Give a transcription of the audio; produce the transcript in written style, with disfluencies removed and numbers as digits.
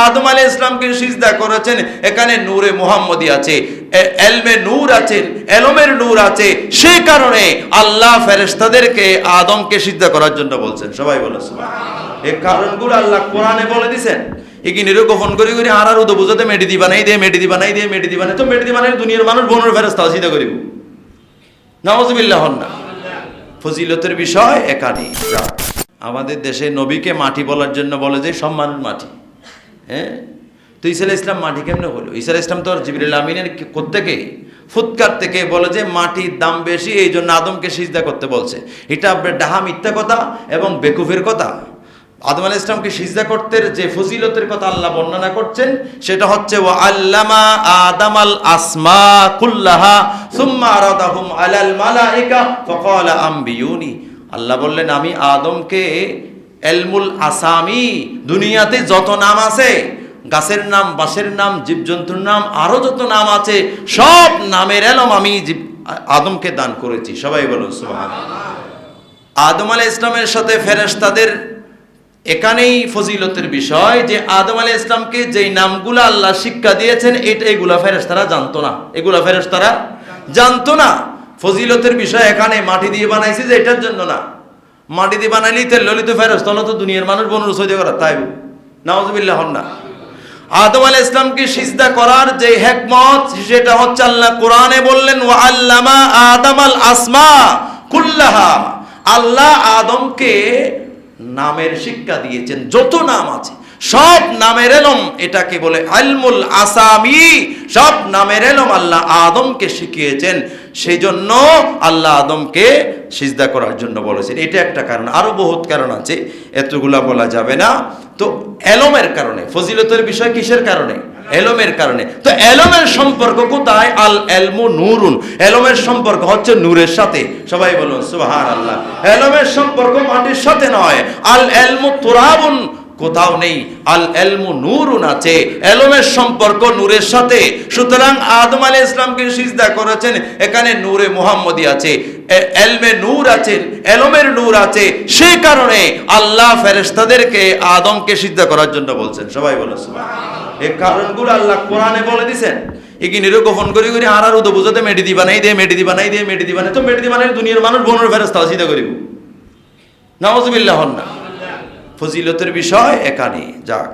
আদম আলাইহিস সালামকে সিজদা করেছেন, এখানে নূরে মুহাম্মদী আছে, এলমে নূর আছে, এলমের নূর আছে, সেই কারণে আল্লাহ ফেরেশতাদেরকে আদমকে সিজদা করার জন্য বলছেন। সবাই বলো সুবহানাল্লাহ। এই কারণগুলো আল্লাহ কোরআনে বলে দিয়েছেন। এগিয়ে নিরূপণ করে করে আর উদো বুঝাতে মেডিদি বানাই দে, মেডিদি বানাই দে, মেডিদি বানাই, তো মেডিদি বানাই দুনিয়ার মানুষ বনুর ফেরেশতা সিজদা করিব। নাউযুবিল্লাহ না। ফজিলতের বিষয় একানি। আমাদের দেশে নবীকে মাটি বলার জন্য বলে যে সম্মানের মাটি। হ্যাঁ, তো ঈসা আলাইহিস সালাম মাটি কেমনে হলো? ঈসা আলাইহিস সালাম তো জিবরিল আমিনের কোত্থেকে ফুৎকার থেকে বলে যে মাটির দাম বেশি, এই জন্য আদমকে সিজদা করতে বলছে। এটা আপনার ডাহা মিথ্যা কথা এবং বেকুফের কথা। আদম আলাইহিস সালামকে সিজদা করতে যে ফজিলতের কথা আল্লাহ বর্ণনা করছেন সেটা হচ্ছে ওয়া আল্লামা আদামাল আসমা কুল্লাহা সুম্মা আরাদাহুম আলাল মালাইকা ফাকালা আম্বিয়ুনি। আল্লাহ বললেন আমি আদমকে এলমুল আসামি, দুনিয়াতে যত নাম আছে, গাছের নাম, বাঁশের নাম, জীবজন্তুর নাম, আরো যত নাম আছে, সব নামের এলম আমি আদমকে দান করেছি। সবাই বলুন সুবহানাল্লাহ। আদম আলাইহিস সালামের সাথে ফেরেশতাদের এখানেই ফজিলতের বিষয় যে আদম আলাইহিস সালামকে যেই নামগুলো আল্লাহ শিক্ষা দিয়েছেন এগুলা ফেরেশতারা জানতো না, এগুলা ফেরেশতারা জানতো না। ফজিলতের বিষয় এখানে মাটি দিয়ে বানাইছে যে এটার জন্য না। মাটি দিয়ে বানাইলেই তেল ললিত ফেরেশতা হলো তো দুনিয়ার মানুষ বনুর সইদে করা, তাই নাউযুবিল্লাহ না। আদম আলাইহিস সালামকে সিজদা করার যে হিকমত সেটা হচ্ছে আল্লাহ কোরআনে বললেন ওয়া আল্লামা আদামাল আসমা কুল্লাহা। আল্লাহ আদমকে নামের শিক্ষা দিয়েছেন, যত নাম আছে সব নামের এলম, এটাকে বলে ইলমুল আসামি। সব নামের এলম আল্লাহ আদমকে শিখিয়েছেন, সেই জন্য আল্লাহ আদমকে সিজদা করার জন্য বলেছেন। এটা একটা কারণ, আরো বহুত কারণ আছে, এতগুলা বলা যাবে না। তো এলমের কারণে ফজিলতের বিষয় কিসের কারণে? এলমের কারণে। তো এলমের সম্পর্ক কোথায়? আল এলমু নূরুন, এলমের সম্পর্ক হচ্ছে নূরের সাথে। সবাই বলুন সুবহানাল্লাহ। এলমের সম্পর্ক মাটির সাথে নয়। আল এলমু তুরাবুন কোথাও নেই, আল এলমু নূরুন আছে, এলমের সম্পর্ক নূরের সাথে। সুতরাং আদম আলাইহিস সালামকে সিজদা করেছেন, এখানে নূরে মুহাম্মদী আছে, এলমে নূর আছে, এলমের নূর আছে, সেই কারণে আল্লাহ ফেরেশতাদেরকে আদমকে সিজদা করার জন্য বলছেন। সবাই বলুন সুবহানাল্লাহ। এই কারণগুলো আল্লাহ কোরআনে বলে দিয়েছেন। এগিয়ে নিরূপণ করে করে আর উদো বুঝাতে মেডিদি বানাই দে, মেডিদি বানাই দে, মেডিদি বানাই, তো মেডিদি বানাই দুনিয়ার মানুষ বনুর ফেরেশতা সিজদা করিব। নাউযুবিল্লাহ না। ফজিলতের বিষয় এখানে। যাক।